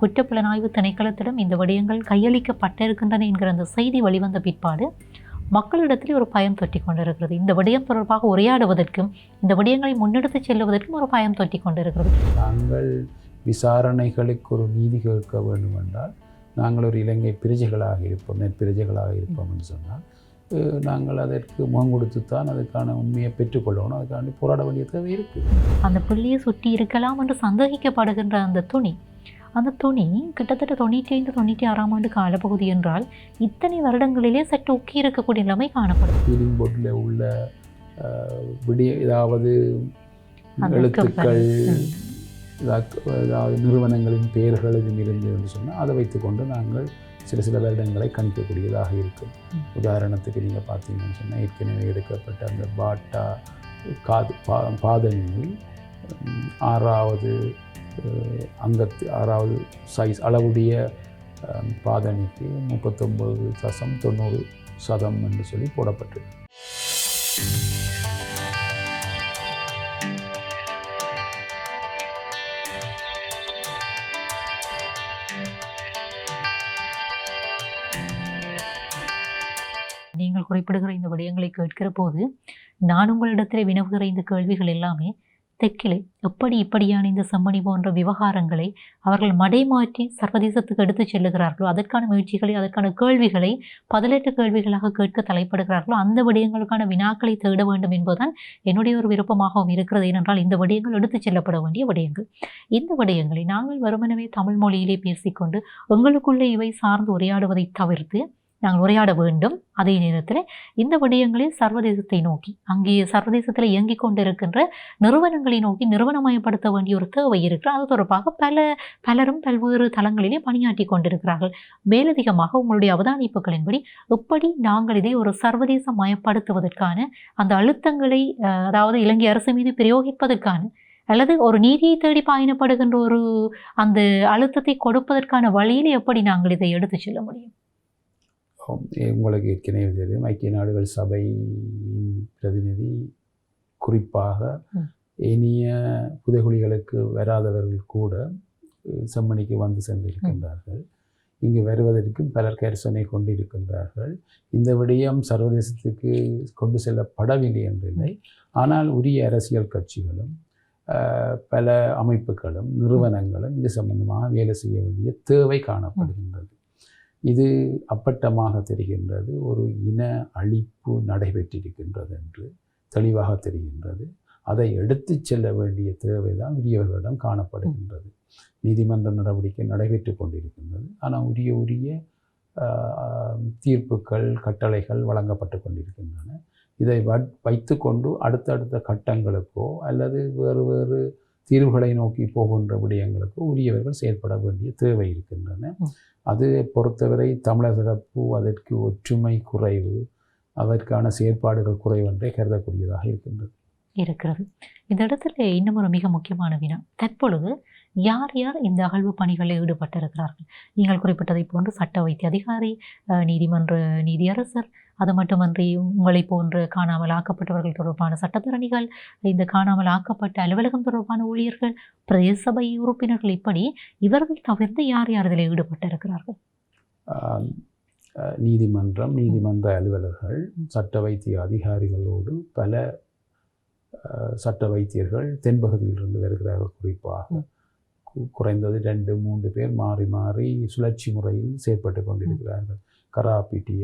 குற்றப்புலனாய்வு திணைக்களத்திடம் இந்த விடயங்கள் கையளிக்கப்பட்டிருக்கின்றன என்கிற அந்த செய்தி வெளிவந்த பிற்பாடு மக்களிடத்தில் ஒரு பயம் தொட்டி கொண்டிருக்கிறது. இந்த விடயம் தொடர்பாக உரையாடுவதற்கும் இந்த விடயங்களை முன்னெடுத்து செல்வதற்கும் ஒரு பயம் தொட்டி கொண்டிருக்கிறது. நாங்கள் விசாரணைகளுக்கு ஒரு நீதி கேட்க வேண்டும் என்றால் நாங்கள் ஒரு இலங்கை பிரஜைகளாக இருப்போம், நெற்பிரஜைகளாக இருப்போம் என்று சொன்னால் நாங்கள் அதற்கு முகம் கொடுத்துத்தான் அதுக்கான உண்மையை பெற்றுக்கொள்ளணும். அதுக்காண்டி போராட வேண்டிய தேவை இருக்குது. அந்த புள்ளியை சுற்றி இருக்கலாம் என்று சந்தேகிக்கப்படுகின்ற அந்த துணி கிட்டத்தட்ட 95-96 ஆண்டு காலப்பகுதி என்றால் இத்தனை வருடங்களிலே சற்று ஒக்கி இருக்கக்கூடிய நிலைமை காணப்படும். ஃபீலிங் போர்டில் உள்ள ஏதாவது எழுத்துக்கள், ஏதாவது நிறுவனங்களின் பெயர்கள் எதுவும் இருந்து என்று சொன்னால் அதை வைத்துக்கொண்டு நாங்கள் சில வருடங்களை கணிக்கக்கூடியதாக இருக்கும். உதாரணத்துக்கு நீங்கள் பார்த்தீங்கன்னு சொன்னால் ஏற்கனவே எடுக்கப்பட்ட அந்த பாட்டா பாதணியில் 6வது சைஸ் அளவுடைய பாதணிக்கு 39.90% என்று சொல்லி போடப்பட்டிருக்கு. நீங்கள் குறிப்பிடுகிற இந்த விடயங்களை கேட்கிற போது நான் உங்களிடத்தில் வினவுகிற இந்த கேள்விகள் எல்லாமே தெற்கிலே இப்படியான இந்த செம்மணி போன்ற விவகாரங்களை அவர்கள் மடைமாற்றி சர்வதேசத்துக்கு எடுத்து செல்லுகிறார்களோ, அதற்கான முயற்சிகளை, அதற்கான கேள்விகளை பதிலெட்டு கேள்விகளாக கேட்க தலைப்படுகிறார்களோ, அந்த விடயங்களுக்கான வினாக்களை தேட வேண்டும் என்பதுதான் என்னுடைய ஒரு விருப்பமாகவும் இருக்கிறது. ஏனென்றால் இந்த விடயங்கள் எடுத்து செல்லப்பட வேண்டிய விடயங்கள். இந்த விடயங்களை நாங்கள் வெறுமனவே தமிழ் மொழியிலே பேசிக்கொண்டு எங்களுக்குள்ளே இவை சார்ந்து உரையாடுவதை தவிர்த்து நாங்கள் உரையாட வேண்டும். அதே நேரத்தில் இந்த விடயங்களில் சர்வதேசத்தை நோக்கி, அங்கே சர்வதேசத்தில் இயங்கிக் கொண்டிருக்கின்ற நிறுவனங்களை நோக்கி நிறுவனமயப்படுத்த வேண்டிய ஒரு தேவை இருக்கிறது. அது தொடர்பாக பலரும் பல்வேறு தளங்களிலே பணியாற்றி கொண்டிருக்கிறார்கள். மேலதிகமாக உங்களுடைய அவதானிப்புகளின்படி எப்படி நாங்கள் இதை ஒரு சர்வதேச மயப்படுத்துவதற்கான அந்த அழுத்தங்களை, அதாவது இலங்கை அரசு மீது பிரயோகிப்பதற்கான அல்லது ஒரு நீதியை தேடி பயணப்படுகின்ற ஒரு அந்த அழுத்தத்தை கொடுப்பதற்கான வழியில் எப்படி நாங்கள் இதை எடுத்து செல்ல முடியும்? உங்களுக்கு ஏற்கனவே தெரியும், ஐக்கிய நாடுகள் சபையின் பிரதிநிதி குறிப்பாக இனிய புதைகுழிகளுக்கு வராதவர்கள் கூட செம்மணிக்கு வந்து சென்றிருக்கின்றார்கள். இங்கு வருவதற்கும் பலர் கரிசனை கொண்டிருக்கின்றார்கள். இந்த விடயம் சர்வதேசத்துக்கு கொண்டு செல்லப்படவில்லை என்றில்லை. ஆனால் உரிய அரசியல் கட்சிகளும் பல அமைப்புகளும் நிறுவனங்களும் இது சம்பந்தமாக வேலை செய்ய வேண்டிய தேவை காணப்படுகின்றது. இது அப்பட்டமாக தெரிகின்றது. ஒரு இன அழிப்பு நடைபெற்றிருக்கின்றது என்று தெளிவாக தெரிகின்றது. அதை எடுத்து செல்ல வேண்டிய தேவைதான் உரியவர்களிடம் காணப்படுகின்றது. நீதிமன்ற நடவடிக்கை நடைபெற்று கொண்டிருக்கின்றது. ஆனால் உரிய தீர்ப்புகள், கட்டளைகள் வழங்கப்பட்டு கொண்டிருக்கின்றன. இதை வைத்து கொண்டு அடுத்தடுத்த கட்டங்களுக்கோ அல்லது வேறு தீர்வுகளை நோக்கி போகின்ற விடயங்களுக்கோ உரியவர்கள் செயல்பட வேண்டிய தேவை இருக்கின்றன. அது பொறுத்தவரை தமிழர் தரப்பு அதற்கு ஒற்றுமை குறைவு, அதற்கான செயற்பாடுகள் குறைவு என்றே கருதக்கூடியதாக இருக்கிறது. இந்த இடத்துல இன்னும் ஒரு மிக முக்கியமான வினா, தற்பொழுது யார் யார் இந்த அகழ்வு பணிகளில் ஈடுபட்டிருக்கிறார்கள்? நீங்கள் குறிப்பிட்டதை போன்று சட்ட வைத்திய அதிகாரி, நீதிமன்ற நீதியரசர், அது மட்டுமன்றி உங்களை போன்ற காணாமல் ஆக்கப்பட்டவர்கள் தொடர்பான சட்டத்தரணிகள், இந்த காணாமல் ஆக்கப்பட்ட அலுவலகம் தொடர்பான ஊழியர்கள், பிரதேச சபை உறுப்பினர்கள், இப்படி இவர்கள் தவிர்த்து யார் யார் இதில் ஈடுபட்டிருக்கிறார்கள்? நீதிமன்றம், நீதிமன்ற அலுவலர்கள், சட்ட வைத்திய அதிகாரிகளோடு பல சட்ட வைத்தியர்கள் தென்பகுதியிலிருந்து வருகிறார்கள். குறிப்பாக குறைந்தது 2-3 பேர் மாறி மாறி சுழற்சி முறையில் செயற்பட்டு கொண்டிருக்கிறார்கள். கராபிட்டிய,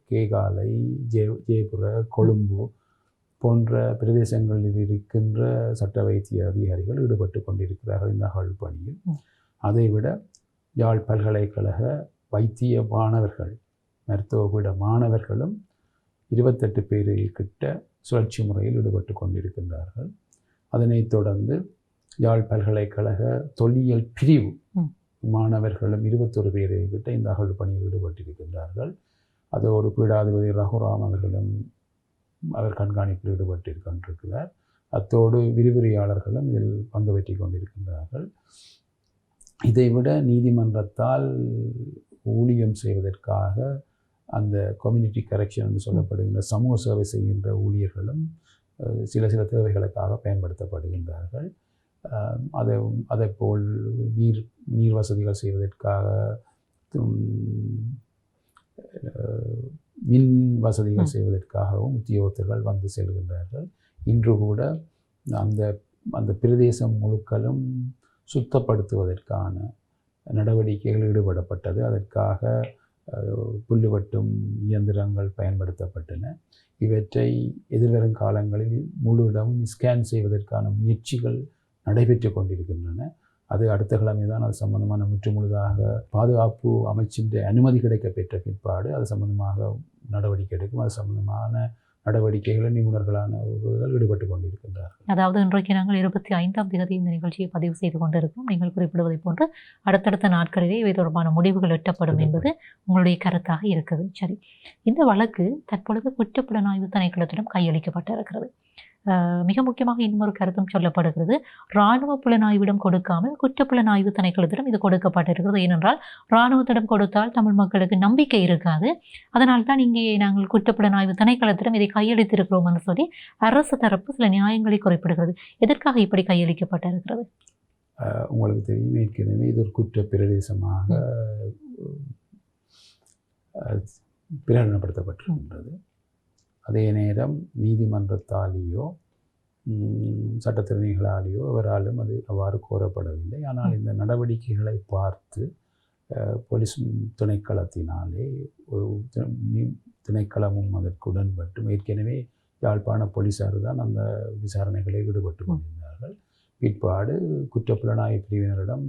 கேகாலை, ஜெயபுர, கொழும்பு போன்ற பிரதேசங்களில் இருக்கின்ற சட்ட வைத்திய அதிகாரிகள் ஈடுபட்டு கொண்டிருக்கிறார்கள் இந்த அகழ்வு பணியில். அதைவிட யாழ் பல்கலைக்கழக வைத்திய மாணவர்கள், மருத்துவபீட மாணவர்களும் 28 பேர் கிட்ட சுழற்சி முறையில் ஈடுபட்டு கொண்டிருக்கின்றார்கள். அதனைத் தொடர்ந்து யாழ் பல்கலைக்கழக தொல்லியல் பிரிவு மாணவர்களும் 21 பேரை கிட்ட இந்த அகழ்வு பணியில் ஈடுபட்டிருக்கின்றார்கள். அதோடு பீடாதிபதி ரகுராம் அவர்களும் அவர் கண்காணிப்பில் ஈடுபட்டிருக்கின்றார். அத்தோடு விரிவுரையாளர்களும் இதில் பங்கு பெற்றி கொண்டிருக்கின்றார்கள். இதைவிட நீதிமன்றத்தால் ஊழியம் செய்வதற்காக அந்த கம்யூனிட்டி கரெக்ஷன் என்று சொல்லப்படுகின்ற சமூக சேவை செய்கின்ற ஊழியர்களும் சில தேவைகளுக்காக பயன்படுத்தப்படுகின்றார்கள். அதேபோல் நீர் வசதிகள் செய்வதற்காக மின் வசதிகள் செய்வதற்காகவும் உத்தியோகத்தர்கள் வந்து செல்கின்றார்கள். இன்று கூட அந்த அந்த பிரதேசம் முழுக்களும் சுத்தப்படுத்துவதற்கான நடவடிக்கைகள் ஈடுபடப்பட்டது. அதற்காக புல்லு வெட்டும் இயந்திரங்கள் பயன்படுத்தப்பட்டன. இவற்றை எதிர்வரும் காலங்களில் முழு இடமும் ஸ்கேன் செய்வதற்கான முயற்சிகள் நடைபெற்று கொண்டிருக்கின்றன. அது அடுத்த கிழமை தான் அது சம்பந்தமான முற்றுமுழுதாக பாதுகாப்பு அமைச்சின் அனுமதி கிடைக்க பெற்ற பிற்பாடு அது சம்பந்தமாக நடவடிக்கை எடுக்கும். அது சம்பந்தமான நடவடிக்கைகளை நிபுணர்களானவர்கள் ஈடுபட்டு கொண்டிருக்கின்றார்கள். அதாவது இன்றைக்கு நாங்கள் 25ஆம் தேதி இந்த நிகழ்ச்சியை பதிவு செய்து கொண்டிருக்கிறோம். நீங்கள் குறிப்பிடுவதை போன்று அடுத்தடுத்த நாட்களிலே இவை தொடர்பான முடிவுகள் எட்டப்படும் என்பது உங்களுடைய கருத்தாக இருக்குது. சரி, இந்த வழக்கு தற்பொழுது குற்றப்புலனாய்வு திணைக்களத்திடம் கையளிக்கப்பட்டிருக்கிறது. மிக முக்கியமாக இன்னொரு கருத்தும் சொல்லப்படுகிறது. இராணுவ புலனாய்விடம் கொடுக்காமல் குற்றப்புலனாய்வு திணைக்களத்திடம் இது கொடுக்கப்பட்டிருக்கிறது. ஏனென்றால் இராணுவத்திடம் கொடுத்தால் தமிழ் மக்களுக்கு நம்பிக்கை இருக்காது. அதனால் தான் இங்கே நாங்கள் குற்றப்புலனாய்வு திணைக்களத்திடம் இதை கையளித்திருக்கிறோம் என்று சொல்லி அரசு தரப்பு சில நியாயங்களை குறிப்பிடுகிறது. எதற்காக இப்படி கையளிக்கப்பட்டிருக்கிறது? உங்களுக்கு தெரியும், ஏற்கனவே இது ஒரு குற்ற பிரதேசமாக பிரகடனப்படுத்தப்பட்டிருக்கின்றது. அதே நேரம் நீதிமன்றத்தாலேயோ சட்டத்திறனிகளாலேயோ அவராலும் அது அவ்வாறு கோரப்படவில்லை. ஆனால் இந்த நடவடிக்கைகளை பார்த்து போலீஸ் திணைக்களத்தினாலே ஒரு திணைக்களமும் அதற்கு உடன்பட்டும் ஏற்கனவே யாழ்ப்பாண போலீஸார் தான் அந்த விசாரணைகளில் ஈடுபட்டு கொண்டிருந்தார்கள். பிற்பாடு குற்றப்புலனாய்வு பிரிவினரிடம்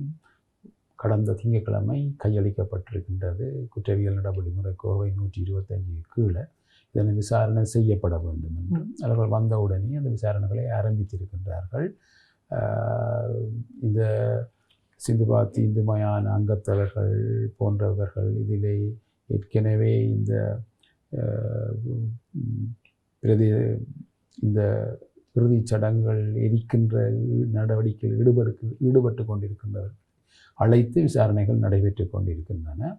கடந்த திங்கட்கிழமை கையளிக்கப்பட்டிருக்கின்றது. குற்றவியல் நடவடிமுறை கோவை 125 கீழே இதனை விசாரணை செய்யப்பட வேண்டும் என்று அவர்கள் வந்தவுடனே அந்த விசாரணைகளை ஆரம்பித்திருக்கின்றார்கள். இந்த சிந்துபாத்தி இந்து மயான அங்கத்தவர்கள் போன்றவர்கள் இதிலே ஏற்கனவே இந்த இறுதிச் சடங்குகள் எரிக்கின்ற நடவடிக்கையில் ஈடுபட்டு கொண்டிருக்கின்றவர்கள் அழைத்து விசாரணைகள் நடைபெற்று கொண்டிருக்கின்றன.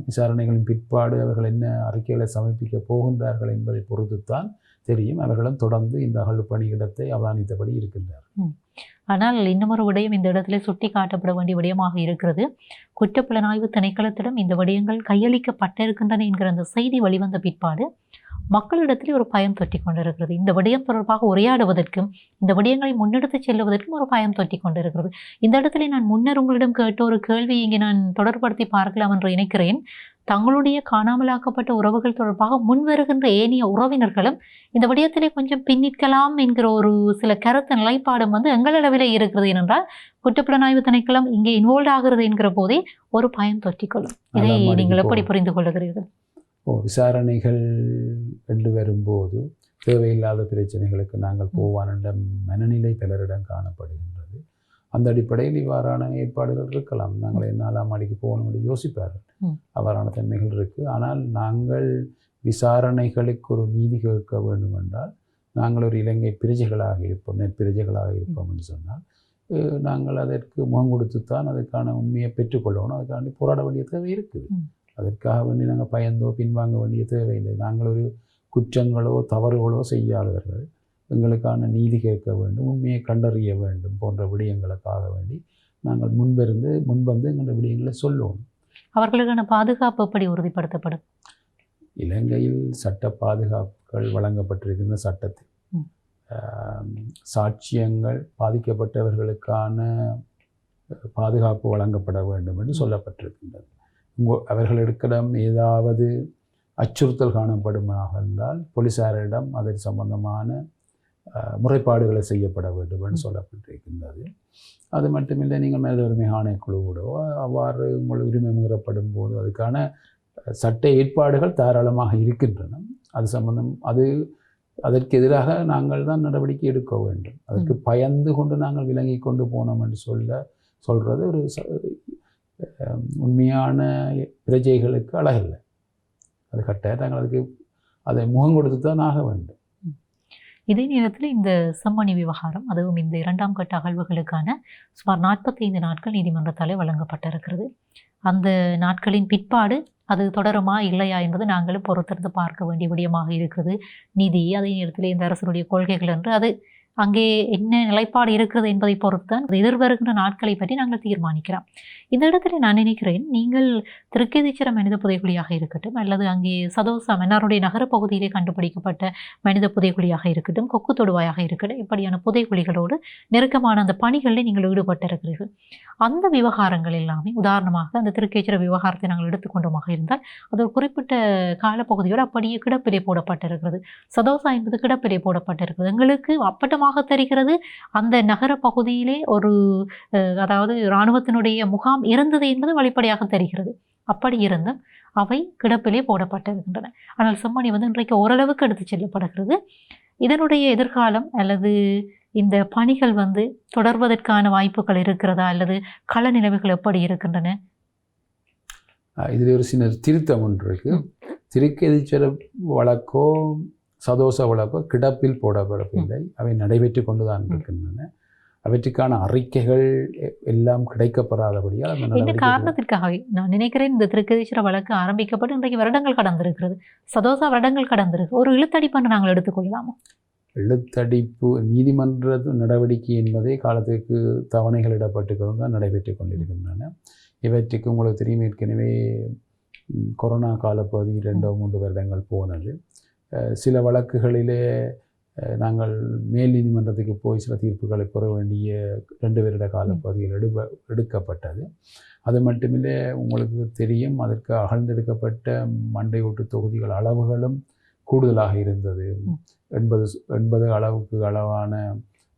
விசாரணைகளின் பிற்பாடு அவர்கள் என்ன அறிக்கைகளை சமர்ப்பிக்க போகின்றார்கள் என்பதை பொறுத்துத்தான் தெரியும். அவர்களும் தொடர்ந்து இந்த அகழ்வு பணியிடத்தை அவதானித்தபடி இருக்கின்றார்கள். ஆனால் இன்னமொரு விடயம் இந்த இடத்துல சுட்டி காட்டப்பட வேண்டிய விடயமாக இருக்கிறது. குற்றப்புலனாய்வு திணைக்களத்திடம் இந்த விடயங்கள் கையளிக்கப்பட்டிருக்கின்றன என்கிற அந்த செய்தி வெளிவந்த பிற்பாடு மக்களிடத்தில் ஒரு பயம் தொட்டி கொண்டிருக்கிறது. இந்த விடயம் தொடர்பாக உரையாடுவதற்கும் இந்த விடயங்களை முன்னெடுத்து செல்வதற்கும் ஒரு பயம் தொட்டி கொண்டிருக்கிறது. இந்த இடத்துல நான் முன்னர் உங்களிடம் கேட்ட ஒரு கேள்வி இங்கே நான் தொடர்படுத்தி பார்க்கலாம் என்று நினைக்கிறேன். தங்களுடைய காணாமலாக்கப்பட்ட உறவுகள் தொடர்பாக முன்வருகின்ற ஏனைய உறவினர்களும் இந்த விடயத்திலே கொஞ்சம் பின்னிக்கலாம் என்கிற ஒரு சில கருத்து நிலைப்பாடும் எங்களளவில் இருக்கிறது. ஏனென்றால் குற்றப்புலனாய்வு திணைக்களம் இங்கே இன்வால்வ் ஆகிறது என்கிற போதே ஒரு பயம் தொற்றிக்கொள்ளும். இதை நீங்கள் எப்படி புரிந்து கொள்ளுகிறீர்கள்? விசாரணைகள் என்று வரும்போது தேவையில்லாத பிரச்சனைகளுக்கு நாங்கள் போவான மனநிலை பலரிடம் காணப்படுகின்றது. அந்த அடிப்படையில் இவ்வாறான ஏற்பாடுகள் இருக்கலாம். நாங்கள் என்னால் மாடிக்கு போகணும் யோசிப்பார்கள். அவ்வாறான தன்மைகள் இருக்குது. ஆனால் நாங்கள் விசாரணைகளுக்கு ஒரு நீதி கேட்க வேண்டும் என்றால் நாங்கள் ஒரு இலங்கை பிரஜைகளாக இருப்போம், நெற்பிரஜைகளாக இருப்போம் என்று சொன்னால் நாங்கள் அதற்கு முகம் கொடுத்துத்தான் அதற்கான உண்மையை பெற்றுக்கொள்ளணும். அதுக்காண்டி போராட வேண்டிய தேவை இருக்குது. அதற்காக வேண்டி நாங்கள் பயந்தோ பின்வாங்க வேண்டிய தேவையில்லை. நாங்கள் ஒரு குற்றங்களோ தவறுகளோ செய்யாதவர்கள். எங்களுக்கான நீதி கேட்க வேண்டும், உண்மையை கண்டறிய வேண்டும் போன்ற விடயங்களுக்காக வேண்டி நாங்கள் முன்வந்து எங்களுடைய விடயங்களை சொல்லுவோம். அவர்களுக்கான பாதுகாப்பு எப்படி உறுதிப்படுத்தப்படும்? இலங்கையில் சட்ட பாதுகாப்புகள் வழங்கப்பட்டிருக்கின்ற சட்டத்தில் சாட்சியங்கள் பாதிக்கப்பட்டவர்களுக்கான பாதுகாப்பு வழங்கப்பட வேண்டும் என்று சொல்லப்பட்டிருக்கின்றது. அவர்களிடம் ஏதாவது அச்சுறுத்தல் காணப்படுமாக இருந்தால் போலீசாரிடம் அதற்கு சம்பந்தமான முறைப்பாடுகளை செய்யப்பட வேண்டும் என்று சொல்லப்பட்டிருக்கின்றது. அது மட்டுமில்லை, நீங்கள் மனித உரிமை ஆணைக்குழுவோடோ அவ்வாறு உங்கள் உரிமை மீறப்படும் போது அதுக்கான சட்ட ஏற்பாடுகள் தாராளமாக இருக்கின்றன. அதற்கு எதிராக நாங்கள் தான் நடவடிக்கை எடுக்க வேண்டும். அதற்கு பயந்து கொண்டு நாங்கள் விலகி கொண்டு போனோம் என்று சொல்கிறது ஒரு உண்மையான பிரஜைகளுக்கு அழகில்லை. அது கட்டாயம் நாங்கள் அதுக்கு அதை முகம் கொடுத்து தான் ஆக வேண்டும். இதே நேரத்தில் இந்த செம்மணி விவகாரம், அதுவும் இந்த 2ஆம் கட்ட அகழ்வுகளுக்கான சுமார் 45 நாட்கள் நீதிமன்றத்தாலே வழங்கப்பட்டிருக்கிறது. அந்த நாட்களின் பிற்பாடு அது தொடருமா இல்லையா என்பது நாங்களும் பொறுத்திருந்து பார்க்க வேண்டிய விடயமாக இருக்கிறது. நீதி, அதே நேரத்தில் இந்த அரசுடைய கொள்கைகள் என்று அது அங்கே என்ன நிலைப்பாடு இருக்கிறது என்பதை பொறுத்து தான் எதிர்வருகின்ற நாட்களை பற்றி நாங்கள் தீர்மானிக்கிறோம். இந்த இடத்துல நான் நினைக்கிறேன், நீங்கள் திருக்கேதீச்சரம் மனித புதைகுழியாக இருக்கட்டும், அல்லது அங்கே சதோசா மன்னாருடைய நகர பகுதியிலே கண்டுபிடிக்கப்பட்ட மனித புதைகுழியாக இருக்கட்டும், கொக்கு தொடுவாயாக இருக்கட்டும், இப்படியான புதைகுழிகளோடு நெருக்கமான அந்த பணிகளில் நீங்கள் ஈடுபட்டிருக்கிறீர்கள். அந்த விவகாரங்கள் எல்லாமே, உதாரணமாக அந்த திருக்கேச்சர விவகாரத்தை நாங்கள் எடுத்துக்கொண்டோமாக இருந்தால், அது ஒரு குறிப்பிட்ட காலப்பகுதியோடு அப்படியே கிடப்பிலே போடப்பட்டிருக்கிறது. சதோசா என்பது கிடப்பிலே போடப்பட்டிருக்கிறது. எங்களுக்கு அப்பட்டமாக தெரிகிறது அந்த நகர பகுதியிலே ஒரு அதாவது இராணுவத்தினுடைய முகாம் இருந்தது என்பது வெளிப்படையாக தெரிகிறது. அப்படி இருந்தும் அவை கிடப்பிலே போடப்பட்டிருக்கின்றன. ஆனால் செம்மணி இன்றைக்கு ஓரளவுக்கு எடுத்து செல்லப்படுகிறது. இதனுடைய எதிர்காலம் அல்லது இந்த பணிகள் தொடர்வதற்கான வாய்ப்புகள் இருக்கிறதா, அல்லது கள நிலைமைகள் எப்படி இருக்கின்றன? இதில் ஒரு சின்ன திருத்தம் ஒன்று இருக்கு. திருக்கேதீச்சர வழக்கோ சதோச வழக்கோ கிடப்பில் போடப்படவில்லை, அவை நடைபெற்று கொண்டுதான் இருக்கின்றன. அவற்றுக்கான அறிக்கைகள் எல்லாம் கிடைக்கப்படாதபடியால் இந்த காரணத்திற்காகவே நான் நினைக்கிறேன் இந்த திருக்கேதீச்சர வழக்கு ஆரம்பிக்கப்பட்டு இன்றைக்கு வருடங்கள் கடந்திருக்கிறது. சதோசா வருடங்கள் கடந்திருக்கு. ஒரு இழுத்தடிப்பு நாங்கள் எடுத்துக்கொள்ளலாமா? இழுத்தடிப்பு நீதிமன்ற நடவடிக்கை என்பதே காலத்துக்கு தவணைகளிடப்பட்டு தான் நடைபெற்று கொண்டிருக்கின்றன. இவற்றுக்கு உங்களுக்கு தெரியும், ஏற்கனவே கொரோனா காலப்பகுதி 2-3 வருடங்கள் போனது. சில வழக்குகளிலே நாங்கள் மேல் நீதிமன்றத்துக்கு போய் சில தீர்ப்புகளை பெற வேண்டிய 2 வருட காலப்பகுதியில் எடுக்கப்பட்டது. அது மட்டுமில்லை, உங்களுக்கு தெரியும், அதற்கு அகழ்ந்தெடுக்கப்பட்ட மண்டை ஓட்டு தொகுதிகள் அளவுகளும் கூடுதலாக இருந்தது. 80 அளவான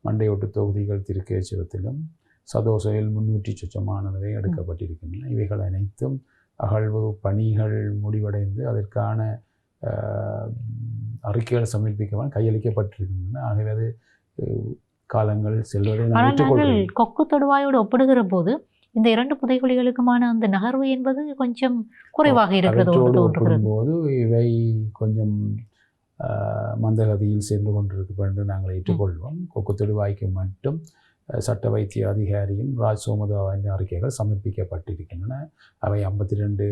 மண்டை ஓட்டு தொகுதிகள் திருக்கேச்சரத்திலும் சதோசையில் 300 சொச்சமானவை எடுக்கப்பட்டிருக்கின்றன. இவைகள் அனைத்தும் அகழ்வு பணிகள் முடிவடைந்து அதற்கான அறிக்கைகள் சமர்ப்பிக்க கையளிக்கப்பட்டிருக்கின்றன. ஆகவே அது காலங்கள் செல்வதை நாங்கள் கொக்கு தொடுவாயோடு ஒப்பிடுகிற போது இந்த 2 புதைகுழிகளுக்குமான அந்த நகர்வு என்பது கொஞ்சம் குறைவாக இருக்கிறது. போது இவை கொஞ்சம் மந்தகதியில் சென்று கொண்டிருக்கும் என்று நாங்கள் ஏற்றுக்கொள்வோம். கொக்கு தொடுவாய்க்கு மட்டும் சட்ட வைத்திய அதிகாரியும் ராஜ் சோமதாவின் அறிக்கைகள் சமர்ப்பிக்கப்பட்டிருக்கின்றன. அவை 52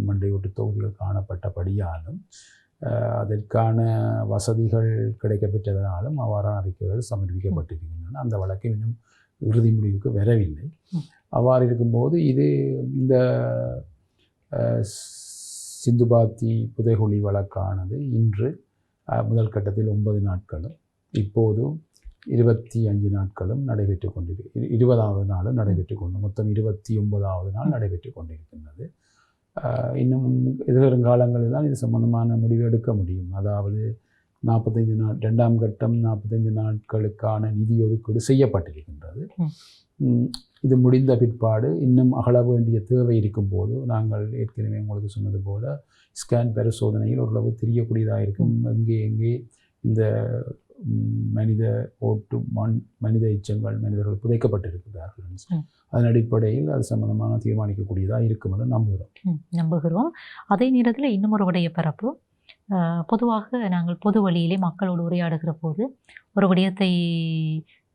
மண்டை ஓட்டு தொகுதிகள் காணப்பட்டபடியாலும் அதற்கான வசதிகள் கிடைக்கப்பெற்றதனாலும் அவ்வாறான அறிக்கைகள் சமர்ப்பிக்கப்பட்டிருக்கின்றன. அந்த வழக்கு இன்னும் இறுதி முடிவுக்கு வரவில்லை. அவ்வாறு இருக்கும்போது இந்த சிந்துபாத்தி புதைகுழி வழக்கானது இன்று முதல் கட்டத்தில் 9 நாட்களும் இப்போதும் 25 நாட்களும் நடைபெற்று கொண்டிருக்கு. 20வது நாளும் நடைபெற்று கொண்டு மொத்தம் 29வது நாள் நடைபெற்று கொண்டிருக்கின்றது. இன்னும் எதிர்காலங்களில் தான் இது சம்பந்தமான முடிவு எடுக்க முடியும். அதாவது 45 நாள் 2ஆம் கட்டம் 45 நாட்களுக்கான நிதி ஒதுக்கீடு செய்யப்பட்டிருக்கின்றது. இது முடிந்த பிற்பாடு இன்னும் அகல வேண்டிய தேவை இருக்கும்போது நாங்கள் ஏற்கனவே உங்களுக்கு சொன்னது போல ஸ்கேன் பரிசோதனையில் ஓரளவு தெரியக்கூடியதாக இருக்கும். எங்கே இந்த மனித எச்சங்கள் மனிதர்கள் புதைக்கப்பட்டிருக்கிறார்கள். அதன் அடிப்படையில் அது சம்பந்தமான தீர்மானிக்கக்கூடியதாக இருக்கும் என்று நம்புகிறோம். அதே நேரத்தில் இன்னும் ஒரு விடய பரப்பு, பொதுவாக நாங்கள் பொது வழியிலே மக்களோடு உரையாடுகிற போது ஒரு விடயத்தை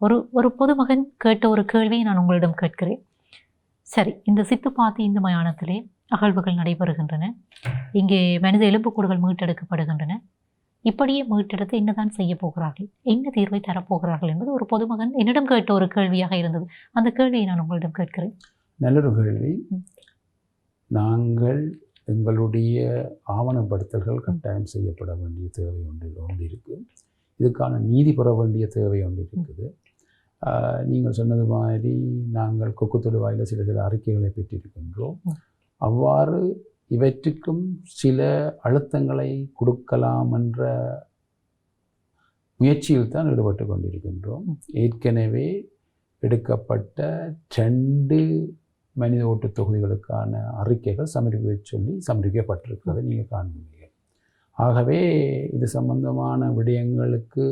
ஒரு பொதுமகன் கேட்ட ஒரு கேள்வியை நான் உங்களிடம் கேட்கிறேன். சரி, இந்த சித்துப்பாத்தி இந்து மயானத்திலே அகழ்வுகள் நடைபெறுகின்றன, இங்கே மனித எலும்புக்கூடுகள் மீட்டெடுக்கப்படுகின்றன. இப்படியே மீட்டெடுத்து என்னதான் செய்ய போகிறார்கள், என்ன தீர்வை தரப்போகிறார்கள் என்பது ஒரு பொதுமகன் என்னிடம் கேட்ட ஒரு கேள்வியாக இருந்தது. அந்த கேள்வியை நான் உங்களிடம் கேட்கிறேன். நல்லொரு கேள்வி. நாங்கள் எங்களுடைய ஆவணப்படுத்தல்கள் கட்டாயம் செய்யப்பட வேண்டிய தேவை ஒன்று இருக்குது. இதுக்கான நீதி பெற வேண்டிய தேவை ஒன்று இருக்குது. நீங்கள் சொன்னது மாதிரி நாங்கள் கொக்கு தொடுவாயில் சில அறிக்கைகளை பெற்றிருக்கின்றோம். அவ்வாறு இவற்றுக்கும் சில அழுத்தங்களை கொடுக்கலாம் என்ற முயற்சியில் தான் ஈடுபட்டு கொண்டிருக்கின்றோம். ஏற்கனவே எடுக்கப்பட்ட 2 மனித ஓட்டு தொகுதிகளுக்கான அறிக்கைகள் சமர்ப்பிக்கப்பட்டிருக்கிறது நீங்கள் காண்பீங்க. ஆகவே இது சம்பந்தமான விடயங்களுக்கு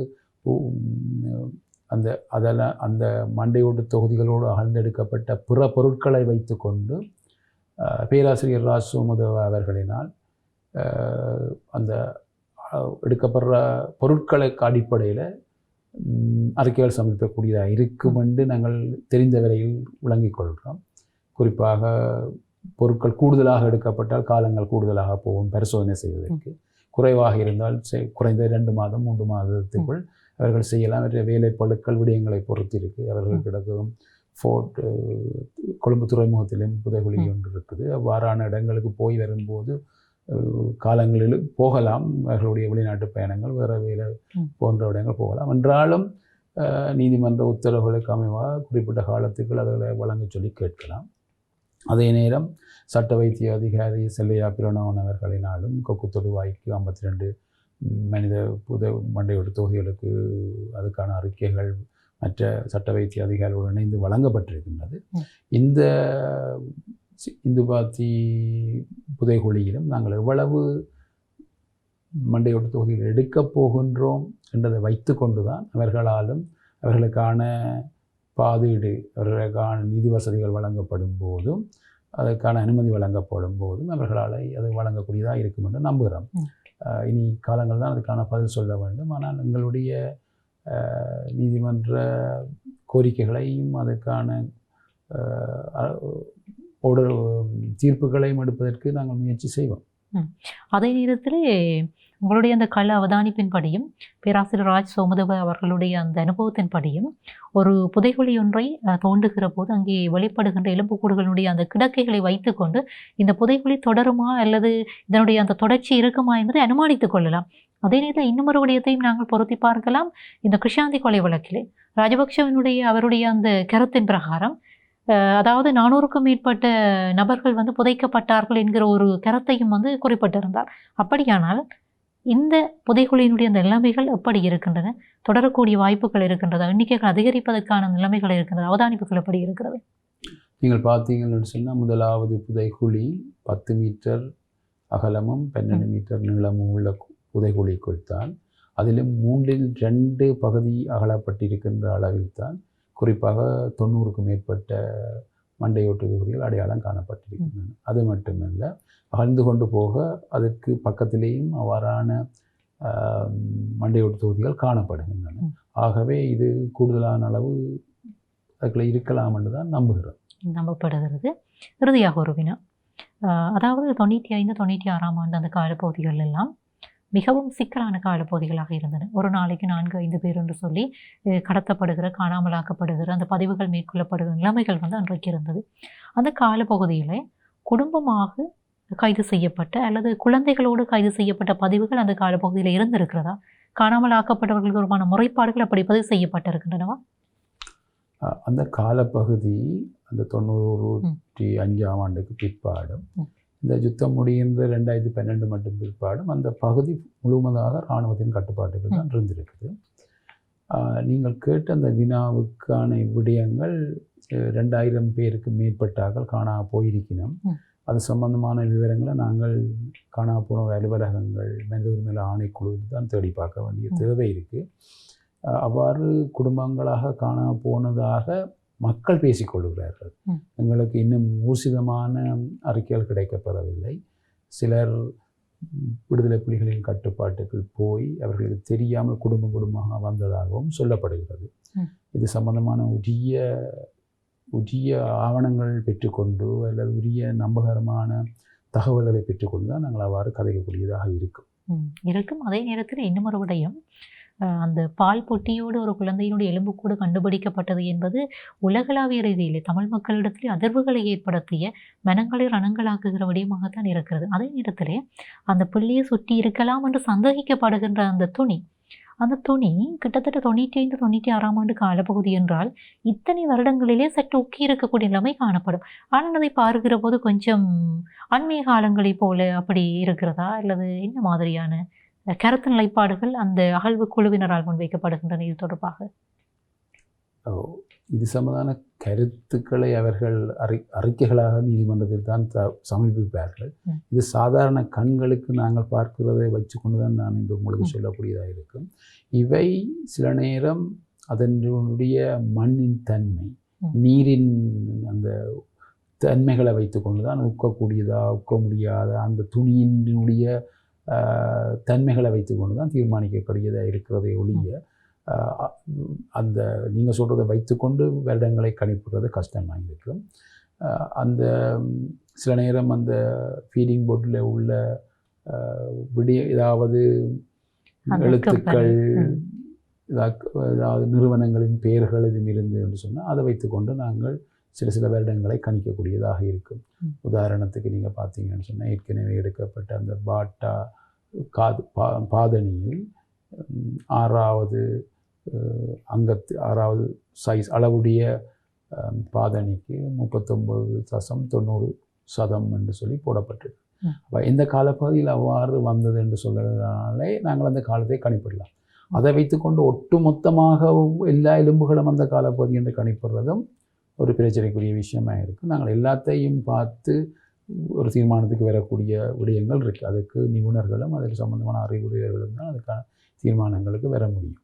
அந்த மண்டை ஓட்டு தொகுதிகளோடு அகழ்ந்தெடுக்கப்பட்ட பிற பொருட்களை வைத்து கொண்டு பேராசிரியர் ராஜ் சோமதேவ அவர்களினால் அந்த எடுக்கப்படுற பொருட்களுக்கு அடிப்படையில் அறிக்கைகள் சமர்ப்பிக்கக்கூடியதாக இருக்கும் என்று நாங்கள் தெரிந்த வரையில் விளங்கிக் கொள்கிறோம். குறிப்பாக பொருட்கள் கூடுதலாக எடுக்கப்பட்டால் காலங்கள் கூடுதலாக போகும் பரிசோதனை செய்வதற்கு. குறைவாக இருந்தால் குறைந்த 2 மாதம் 3 மாதத்துக்குள் அவர்கள் செய்யலாம். அவருடைய வேலைப்பளுக்கள் விடயங்களை பொறுத்து இருக்குது. அவர்கள் கிடக்கும் கொழும்பு துறைமுகத்திலும் புதைகுழி ஒன்று இருக்குது. அவ்வாறான இடங்களுக்கு போய் வரும்போது காலங்களில் போகலாம். அவர்களுடைய வெளிநாட்டு பயணங்கள் வேறு வேலை போன்ற இடங்கள் போகலாம். என்றாலும் நீதிமன்ற உத்தரவுகளுக்கு அமைவாக குறிப்பிட்ட காலத்துக்குள் அதை வழங்க சொல்லி கேட்கலாம். அதே நேரம் சட்ட வைத்திய அதிகாரி செல்லையா பிரணவன் அவர்களினாலும் கொக்கு தொடுவாய்க்கு 52 மனித மண்டையோடு தொகுதிகளுக்கு அதுக்கான அறிக்கைகள் மற்ற சட்ட வைத்திய அதிகாரிகளுடன் இணைந்து வழங்கப்பட்டிருக்கின்றது. இந்த இந்துபாத்தி புதைகுழியிலும் நாங்கள் எவ்வளவு மண்டையோட்டு தொகுதியில் எடுக்கப் போகின்றோம் என்றதை வைத்து கொண்டு தான் அவர்களாலும் அவர்களுக்கான பாதீடு அவர்களுக்கான நிதி வசதிகள் வழங்கப்படும் போதும் அதற்கான அனுமதி வழங்கப்படும் போதும் அவர்களால் அது வழங்கக்கூடியதாக இருக்கும் என்று நம்புகிறோம். இனி காலங்கள் தான் அதுக்கான பதில் சொல்ல வேண்டும். ஆனால் எங்களுடைய நீதிமன்ற கோரிக்கைகளையும் அதற்கான தீர்ப்புகளையும் எடுப்பதற்கு நாங்கள் முயற்சி செய்வோம். அதே நேரத்தில் உங்களுடைய அந்த கள அவதானிப்பின்படியும் பேராசிரியர் ராஜ் சோமதேவ அவர்களுடைய அந்த அனுபவத்தின்படியும் ஒரு புதைகுழி ஒன்றை தோண்டுகிற போது அங்கே வெளிப்படுகின்ற எலும்புக்கூடுகளுடைய அந்த கிடக்கைகளை வைத்துக்கொண்டு இந்த புதைகுழி தொடருமா அல்லது இதனுடைய அந்த தொடர்ச்சி இருக்குமா என்பதை அனுமானித்துக் கொள்ளலாம். அதே நேரத்தில் இன்னும் விடயத்தையும் நாங்கள் பொருத்தி பார்க்கலாம். இந்த கிருஷாந்தி கொலை வழக்கிலே ராஜபக்ஷவினுடைய அவருடைய அந்த கருத்தின் பிரகாரம் அதாவது 400க்கும் மேற்பட்ட நபர்கள் புதைக்கப்பட்டார்கள் என்கிற ஒரு கருத்தையும் குறிப்பிட்டிருந்தார். அப்படியானால் இந்த புதைகுழியினுடைய அந்த நிலைமைகள் எப்படி இருக்கின்றன, தொடரக்கூடிய வாய்ப்புகள் இருக்கின்றதா, எண்ணிக்கைகள் அதிகரிப்பதற்கான நிலைமைகள் இருக்கின்றது, அவதானிப்புகள் எப்படி இருக்கிறது? நீங்கள் பார்த்தீங்கன்னு சொன்னால் முதலாவது புதைகுழி 10 மீட்டர் அகலமும் 12 மீட்டர் நீளமும் உள்ள புதைகுழிக்குள் தான். அதிலும் 3/2 பகுதி அகலப்பட்டிருக்கின்ற அளவில் தான் குறிப்பாக 90க்கும் மேற்பட்ட மண்டையோட்டு தொகுதிகள் அடையாளம் காணப்பட்டிருக்கின்றன. அது மட்டுமல்ல, அகழ்ந்து கொண்டு போக அதற்கு பக்கத்திலேயும் அவ்வாறான மண்டையோட்டு தொகுதிகள் காணப்படுகின்றன. ஆகவே இது கூடுதலான அளவு அதுக்குள்ள இருக்கலாம் என்று தான் நம்பப்படுகிறது. இறுதியாக ஒரு வினா, அதாவது 95, 96ஆம் ஆண்டு அந்த காலப்பகுதிகள் எல்லாம் மிகவும் சிக்கலான காலப்பகுதிகளாக இருந்தன. ஒரு நாளைக்கு 4-5 பேர் என்று சொல்லி கடத்தப்படுகிற, காணாமலாக்கப்படுகிற அந்த பதிவுகள் மேற்கொள்ளப்படுகிற நிலைமைகள் அன்றைக்கு இருந்தது. அந்த காலப்பகுதியில் குடும்பமாக கைது செய்யப்பட்ட அல்லது குழந்தைகளோடு கைது செய்யப்பட்ட பதிவுகள் அந்த காலப்பகுதியில் இருந்திருக்கிறதா? காணாமல் ஆக்கப்பட்டவர்கள் தொடர்பான முறைப்பாடுகள் அப்படி பதிவு செய்யப்பட்டிருக்கின்றனவா? அந்த காலப்பகுதி அந்த 95ஆம் ஆண்டுக்கு பிற்பாடும் இந்த யுத்தம் முடிகின்ற 2012 மட்டும் பிற்பாடும் அந்த பகுதி முழுவதாக இராணுவத்தின் கட்டுப்பாட்டுகள் தான் இருந்திருக்குது. நீங்கள் கேட்ட அந்த வினாவுக்கான விடயங்கள் 2000 பேருக்கு மேற்பட்டார்கள் காணா போயிருக்கணும். அது சம்பந்தமான விவரங்களை நாங்கள் காணா போன அலுவலகங்கள், மனித உரிமை ஆணைக்குழுவில் தான் தேடி பார்க்க வேண்டிய தேவை இருக்குது. அவ்வாறு குடும்பங்களாக காணா போனதாக மக்கள் பேசிக்கொள்கிறார்கள். எங்களுக்கு இன்னும் ஊர்ஜிதமான அறிக்கைகள் கிடைக்கப்பெறவில்லை. சிலர் விடுதலை புலிகளின் கட்டுப்பாட்டுக்குள் போய் அவர்களுக்கு தெரியாமல் குடும்பமாக வந்ததாகவும் சொல்லப்படுகிறது. இது சம்பந்தமான உரிய ஆவணங்கள் பெற்றுக்கொண்டு அல்லது உரிய நம்பகரமான தகவல்களை பெற்றுக்கொண்டு தான் நாங்கள் அவ்வாறு கதைக்கக்கூடியதாக இருக்கும். அதே நேரத்தில் இன்னும் ஒரு விடயம், அந்த பால் பொட்டியோடு ஒரு குழந்தையினுடைய எலும்புக்கூடு கண்டுபிடிக்கப்பட்டது என்பது உலகளாவிய ரீதியிலே தமிழ் மக்களிடத்திலே அதிர்வுகளை ஏற்படுத்திய மனங்களை ரணங்களாக்குகிற விடயமாகத்தான் இருக்கிறது. அதே நேரத்திலே அந்த பிள்ளையை சுற்றி இருக்கலாம் என்று சந்தேகிக்கப்படுகின்ற அந்த துணி கிட்டத்தட்ட 95, 96ஆம் ஆண்டு காலப்பகுதி என்றால் இத்தனை வருடங்களிலே சற்று ஒக்கி இருக்கக்கூடிய நிலைமை காணப்படும். ஆனால் அதை பார்க்கிற போது கொஞ்சம் அண்மைய காலங்களைப் போல அப்படி இருக்கிறதா அல்லது என்ன மாதிரியான கருத்து நிலைப்பாடுகள் அந்த அகழ்வு குழுவினரால் முன்வைக்கப்படுகின்றன இது தொடர்பாக? இது சம்பந்தமான கருத்துக்களை அவர்கள் அறிக்கைகளாக நீதிமன்றத்தில் தான் சமர்ப்பிப்பார்கள். இது சாதாரண கண்களுக்கு நாங்கள் பார்க்கிறதை வச்சு கொண்டு தான் நான் இப்போ உங்களுக்கு சொல்லக்கூடியதாக இருக்கும். இவை சில நேரம் அதனுடைய மண்ணின் தன்மை, நீரின் அந்த தன்மைகளை வைத்து கொண்டு தான் உக்கக்கூடியதா உக்க முடியாத அந்த துணியினுடைய தன்மைகளை வைத்து கொண்டு தான் தீர்மானிக்கக்கூடியதாக இருக்கிறதை ஒழிய அந்த நீங்கள் சொல்கிறத வைத்துக்கொண்டு வருடங்களை கணிப்புறது கஷ்டமாக இருக்கும். அந்த சில நேரம் அந்த ஃபீடிங் போர்டில் உள்ள ஏதாவது எழுத்துக்கள் ஏதாவது நிறுவனங்களின் பெயர்கள் எதுவும் இருந்து என்று சொன்னால் அதை வைத்துக்கொண்டு நாங்கள் சில வருடங்களை கணிக்கக்கூடியதாக இருக்கும். உதாரணத்துக்கு நீங்கள் பார்த்தீங்கன்னு சொன்னால் ஏற்கனவே எடுக்கப்பட்ட அந்த பாட்டா பாதணியில் 6வது சைஸ் அளவுடைய பாதணிக்கு 39.90% என்று சொல்லி போடப்பட்டிருக்கு. அப்போ எந்த காலப்பகுதியில் அவ்வாறு வந்தது என்று சொல்கிறதுனாலே நாங்கள் அந்த காலத்தை கணிப்பிடலாம். அதை வைத்துக்கொண்டு ஒட்டுமொத்தமாக எல்லா எலும்புகளும் அந்த காலப்பகுதி என்று கணிப்பிடுறதும் ஒரு பிரச்சனைக்குரிய விஷயமாக இருக்குது. நாங்கள் எல்லாத்தையும் பார்த்து ஒரு தீர்மானத்துக்கு வரக்கூடிய விடயங்கள் இருக்குது. அதுக்கு நிபுணர்களும் அதில் சம்பந்தமான அறிவுடையவர்களும் தான் அதுக்கான தீர்மானங்களுக்கு வர முடியும்.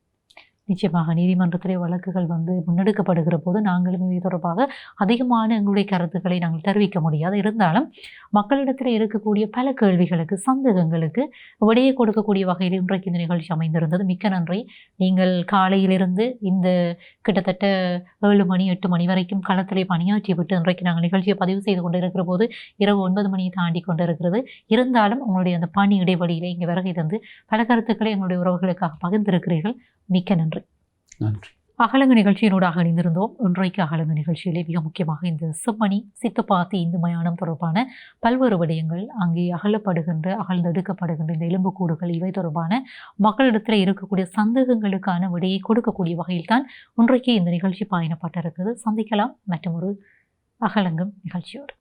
நிச்சயமாக நீதிமன்றத்திலே வழக்குகள் முன்னெடுக்கப்படுகிற போது நாங்களும் இது தொடர்பாக அதிகமான எங்களுடைய கருத்துக்களை நாங்கள் தெரிவிக்க முடியாது. இருந்தாலும் மக்களிடத்தில் இருக்கக்கூடிய பல கேள்விகளுக்கு சந்தேகங்களுக்கு விடையை கொடுக்கக்கூடிய வகையில் இன்றைக்கு இந்த நிகழ்ச்சி அமைந்திருந்தது. மிக்க நன்றி. நீங்கள் காலையிலிருந்து இந்த கிட்டத்தட்ட 7 மணி 8 மணி வரைக்கும் களத்திலே பணியாற்றி விட்டு இன்றைக்கு நாங்கள் நிகழ்ச்சியை பதிவு செய்து கொண்டு இருக்கிற போது இரவு 9 மணியை தாண்டி கொண்டு இருக்கிறது. இருந்தாலும் உங்களுடைய அந்த பணி இடைவெளியிலே இங்கே வருகை தந்து பல கருத்துக்களை எங்களுடைய உறவுகளுக்காக பகிர்ந்திருக்கிறீர்கள். மிக்க நன்றி. நன்றி. அகலங்கு நிகழ்ச்சியினூடாக அணிந்திருந்தோம். இன்றைக்கு அகலங்கு நிகழ்ச்சியிலே மிக முக்கியமாக இந்த செம்மணி சித்துப்பாத்தி இந்து மயானம் தொடர்பான பல்வேறு விடயங்கள், அங்கே அகழ்ந்தெடுக்கப்படுகின்ற இந்த எலும்புக்கூடுகள், இவை தொடர்பான மக்களிடத்தில் இருக்கக்கூடிய சந்தேகங்களுக்கான விடையை கொடுக்கக்கூடிய வகையில் தான் இன்றைக்கு இந்த நிகழ்ச்சி பயணப்பட்டிருக்கிறது. சந்திக்கலாம் மற்றொரு அகலங்கும் நிகழ்ச்சியோடு.